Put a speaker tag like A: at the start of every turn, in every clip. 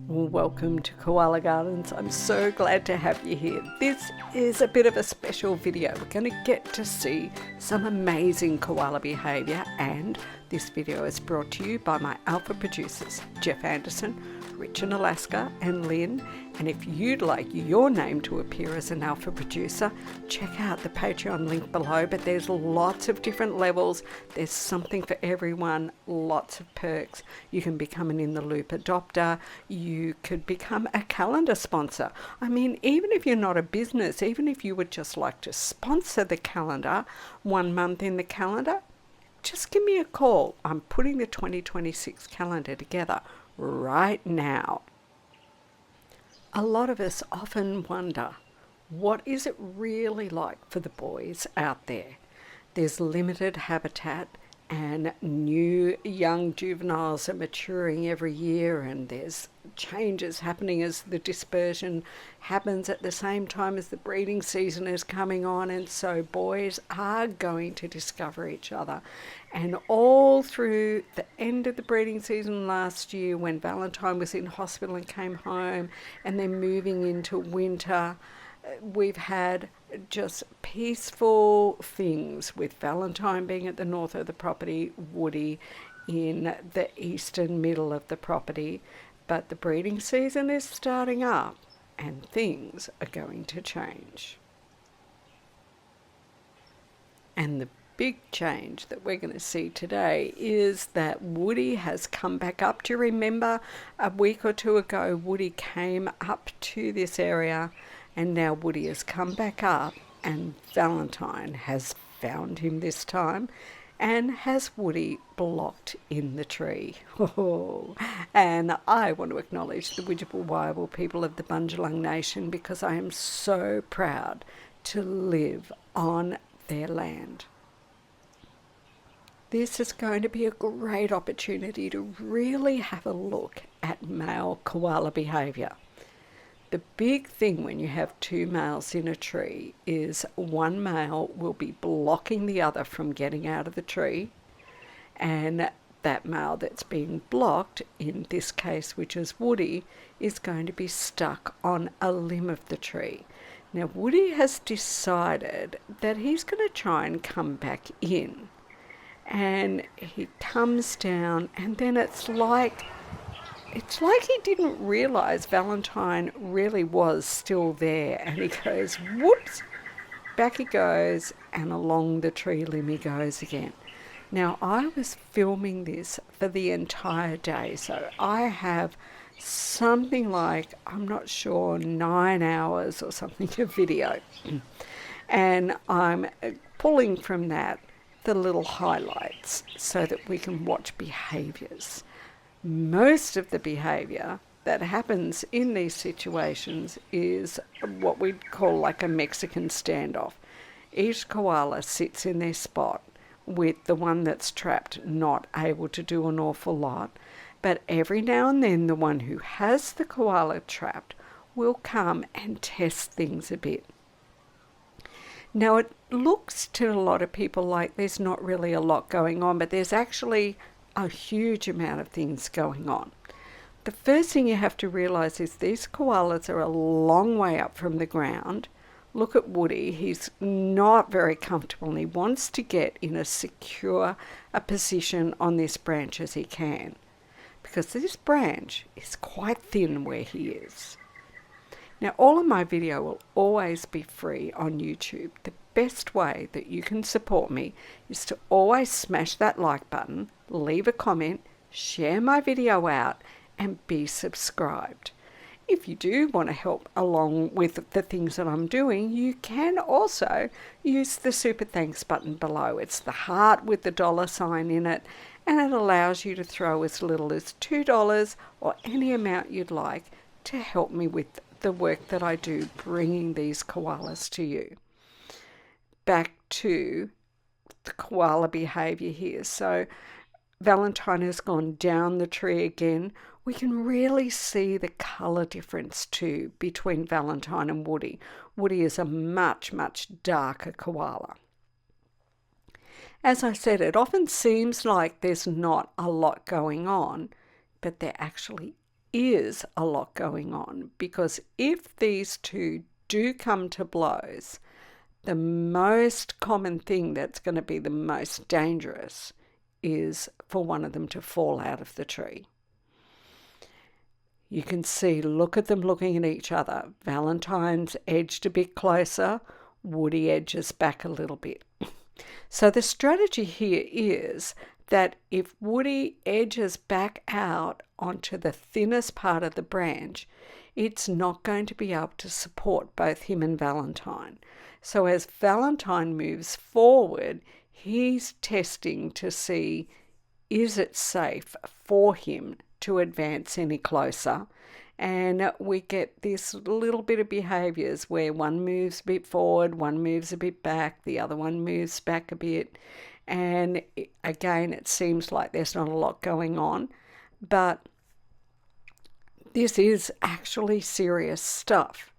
A: Welcome to Koala Gardens. I'm so glad to have you here. This is a bit of a special video. We're going to get to see some amazing koala behaviour, and this video is brought to you by my alpha producers, Jeff Anderson, Rich in Alaska, and Lynn. And if you'd like your name to appear as an alpha producer, check out the Patreon link below. But there's lots of different levels. There's something for everyone, lots of perks. You can become an In the Loop adopter. You could become a calendar sponsor. I mean, even if you're not a business, even if you would just like to sponsor the calendar, 1 month in the calendar, just give me a call. I'm putting the 2026 calendar together right now. A lot of us often wonder, what is it really like for the boys out there? There's limited habitat and new young juveniles are maturing every year, and there's changes happening as the dispersion happens at the same time as the breeding season is coming on, and so boys are going to discover each other. And all through the end of the breeding season last year, when Valentine was in hospital and came home, and then moving into winter, we've had just peaceful things, with Valentine being at the north of the property, Woody in the eastern middle of the property. But the breeding season is starting up and things are going to change. And the big change that we're going to see today is that Woody has come back up. Do you remember a week or two ago, Woody came up to this area, and now Woody has come back up, and Valentine has found him this time and has Woody blocked in the tree. Oh, and I want to acknowledge the Widjabul Waible people of the Bundjalung Nation, because I am so proud to live on their land. This is going to be a great opportunity to really have a look at male koala behaviour. The big thing when you have two males in a tree is one male will be blocking the other from getting out of the tree, and that male that's being blocked, in this case which is Woody, is going to be stuck on a limb of the tree. Now Woody has decided that he's going to try and come back in, and he comes down, and then it's like he didn't realise Valentine really was still there, and he goes, whoops, back he goes, and along the tree limb he goes again. Now, I was filming this for the entire day, so I have something like, I'm not sure, 9 hours or something of video, and I'm pulling from that the little highlights so that we can watch behaviours. Most of the behaviour that happens in these situations is what we'd call like a Mexican standoff. Each koala sits in their spot, with the one that's trapped not able to do an awful lot, but every now and then the one who has the koala trapped will come and test things a bit. Now, it looks to a lot of people like there's not really a lot going on, but there's actually a huge amount of things going on. The first thing you have to realise is these koalas are a long way up from the ground. Look at Woody, he's not very comfortable, and he wants to get in as secure a position on this branch as he can, because this branch is quite thin where he is. Now, all of my video will always be free on YouTube. The best way that you can support me is to always smash that like button, leave a comment, share my video out, and be subscribed. If you do want to help along with the things that I'm doing, you can also use the super thanks button below. It's the heart with the $sign in it, and it allows you to throw as little as $2 or any amount you'd like to help me with the work that I do bringing these koalas to you. Back to the koala behaviour here. So Valentine has gone down the tree again. We can really see the colour difference too between Valentine and Woody. Woody is a much, much darker koala. As I said, it often seems like there's not a lot going on, but there actually is a lot going on, because if these two do come to blows, the most common thing that's going to be the most dangerous is for one of them to fall out of the tree. You can see, look at them looking at each other. Valentine's edged a bit closer, Woody edges back a little bit. So the strategy here is that if Woody edges back out onto the thinnest part of the branch, it's not going to be able to support both him and Valentine. So as Valentine moves forward, he's testing to see, is it safe for him to advance any closer? And we get this little bit of behaviours where one moves a bit forward, one moves a bit back, the other one moves back a bit. And again, it seems like there's not a lot going on, but this is actually serious stuff.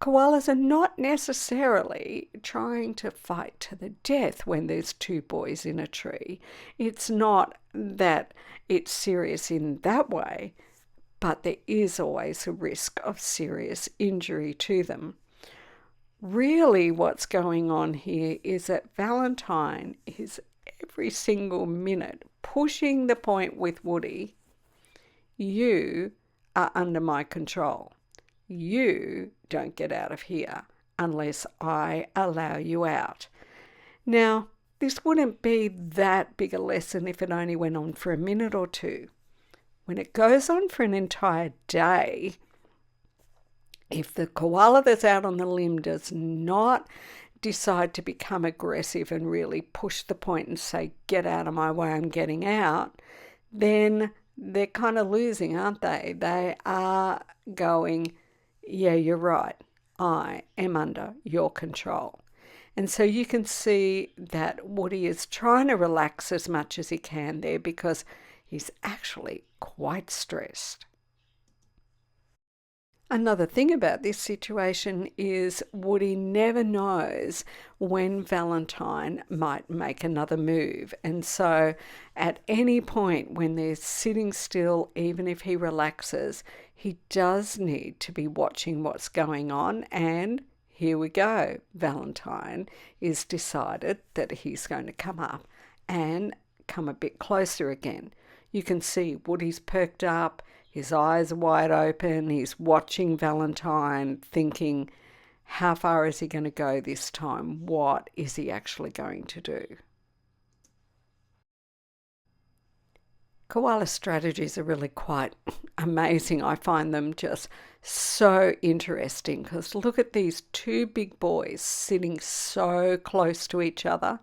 A: Koalas are not necessarily trying to fight to the death when there's two boys in a tree. It's not that it's serious in that way, but there is always a risk of serious injury to them. Really, what's going on here is that Valentine is every single minute pushing the point with Woody, you are under my control. You don't get out of here unless I allow you out. Now, this wouldn't be that big a lesson if it only went on for a minute or two. When it goes on for an entire day, if the koala that's out on the limb does not decide to become aggressive and really push the point and say, get out of my way, I'm getting out, then they're kind of losing, aren't they? They are going, yeah, you're right, I am under your control. And so you can see that Woody is trying to relax as much as he can there, because he's actually quite stressed. Another thing about this situation is Woody never knows when Valentine might make another move. And so at any point when they're sitting still, even if he relaxes, he does need to be watching what's going on. And here we go. Valentine is decided that he's going to come up and come a bit closer again. You can see Woody's perked up. His eyes are wide open. He's watching Valentine, thinking, how far is he going to go this time? What is he actually going to do? Koala strategies are really quite amazing. I find them just so interesting, because look at these two big boys sitting so close to each other.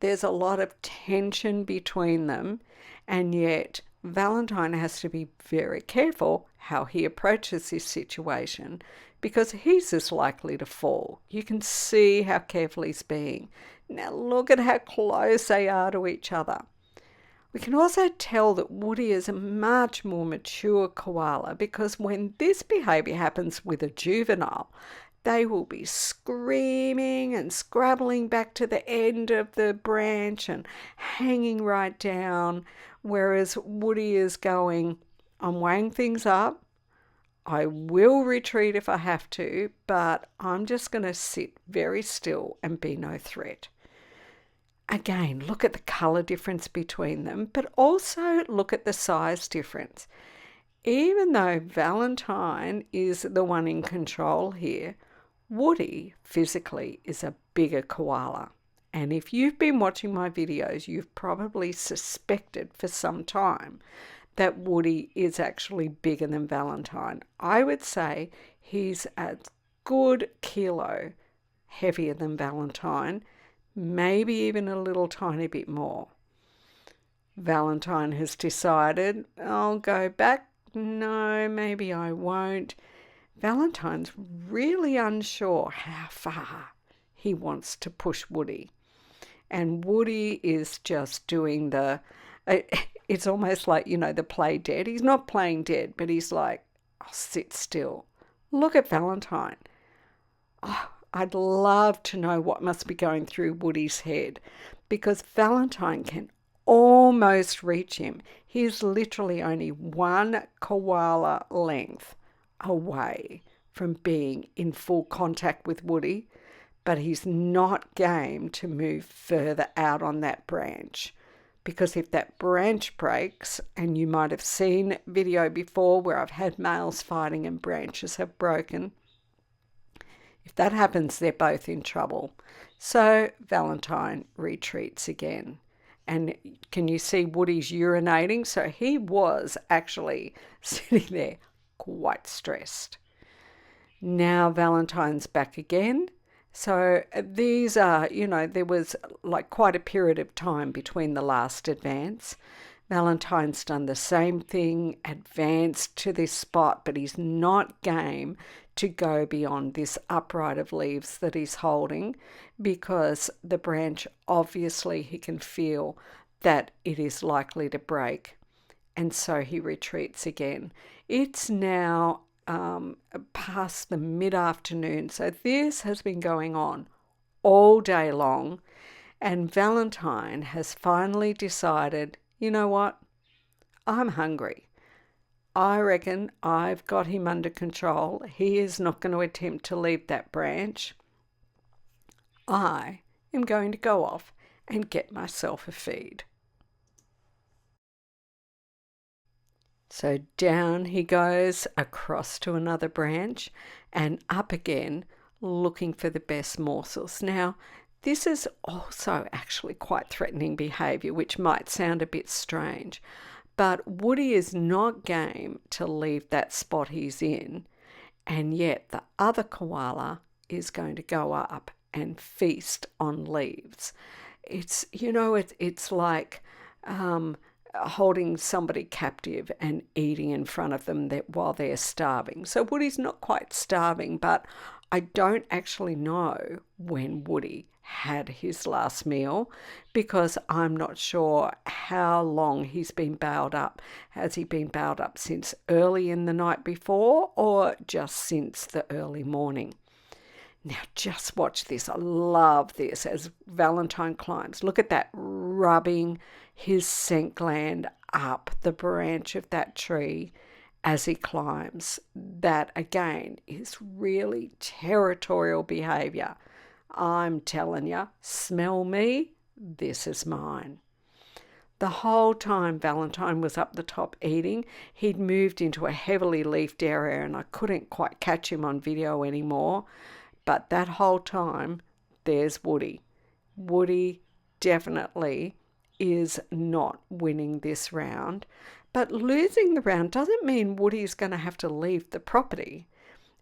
A: There's a lot of tension between them, and yet Valentine has to be very careful how he approaches this situation, because he's as likely to fall. You can see how careful he's being. Now look at how close they are to each other. We can also tell that Woody is a much more mature koala, because when this behaviour happens with a juvenile, they will be screaming and scrabbling back to the end of the branch and hanging right down, whereas Woody is going, I'm weighing things up, I will retreat if I have to, but I'm just going to sit very still and be no threat. Again, look at the colour difference between them, but also look at the size difference. Even though Valentine is the one in control here, Woody physically is a bigger koala. And if you've been watching my videos, you've probably suspected for some time that Woody is actually bigger than Valentine. I would say he's a good kilo heavier than Valentine, maybe even a little tiny bit more. Valentine has decided, I'll go back. No, maybe I won't. Valentine's really unsure how far he wants to push Woody. And Woody is just doing it's almost like, the play dead. He's not playing dead, but he's like, I'll sit still. Look at Valentine. Oh, I'd love to know what must be going through Woody's head, because Valentine can almost reach him. He's literally only one koala length away from being in full contact with Woody, but he's not game to move further out on that branch. Because if that branch breaks, and you might have seen video before where I've had males fighting and branches have broken, if that happens, they're both in trouble. So Valentine retreats again. And can you see Woody's urinating? So he was actually sitting there quite stressed. Now Valentine's back again. So these are, there was like quite a period of time between the last advance. Valentine's done the same thing, advanced to this spot, but he's not game to go beyond this upright of leaves that he's holding, because the branch, obviously he can feel that it is likely to break, and so he retreats again. It's now past the mid-afternoon, so this has been going on all day long, and Valentine has finally decided, you know what, I'm hungry. I reckon I've got him under control. He is not going to attempt to leave that branch. I am going to go off and get myself a feed. So down he goes across to another branch and up again, looking for the best morsels. Now, this is also actually quite threatening behaviour, which might sound a bit strange, but Woody is not game to leave that spot he's in, and yet the other koala is going to go up and feast on leaves. It's like holding somebody captive and eating in front of them while they're starving. So Woody's not quite starving, but I don't actually know when Woody had his last meal, because I'm not sure how long he's been bailed up. Has he been bailed up since early in the night before, or just since the early morning? Now just watch this. I love this as Valentine climbs. Look at that, rubbing his scent gland up the branch of that tree as he climbs. That again is really territorial behaviour. I'm telling you, smell me, this is mine. The whole time Valentine was up the top eating, he'd moved into a heavily leafed area and I couldn't quite catch him on video anymore. But that whole time, there's Woody. Woody definitely is not winning this round. But losing the round doesn't mean Woody's going to have to leave the property.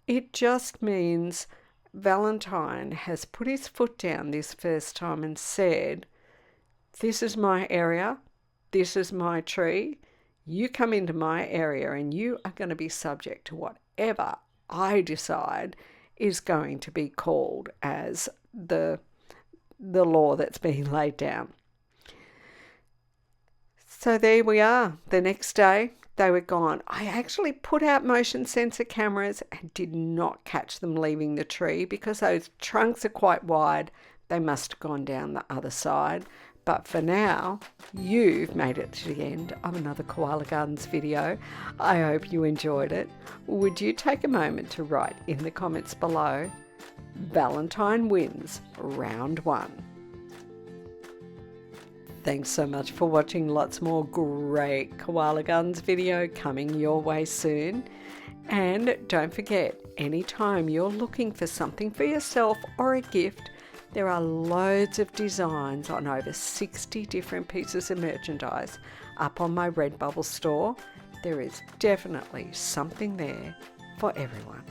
A: It just means Valentine has put his foot down this first time and said, this is my area, this is my tree, you come into my area and you are going to be subject to whatever I decide is going to be called as the law that's being laid down. So there we are. The next day, they were gone. I actually put out motion sensor cameras and did not catch them leaving the tree because those trunks are quite wide. They must have gone down the other side. But for now, you've made it to the end of another Koala Gardens video. I hope you enjoyed it. Would you take a moment to write in the comments below, Valentine wins round 1. Thanks so much for watching. Lots more great Koala Gardens video coming your way soon. And don't forget, anytime you're looking for something for yourself or a gift, there are loads of designs on over 60 different pieces of merchandise up on my Redbubble store. There is definitely something there for everyone.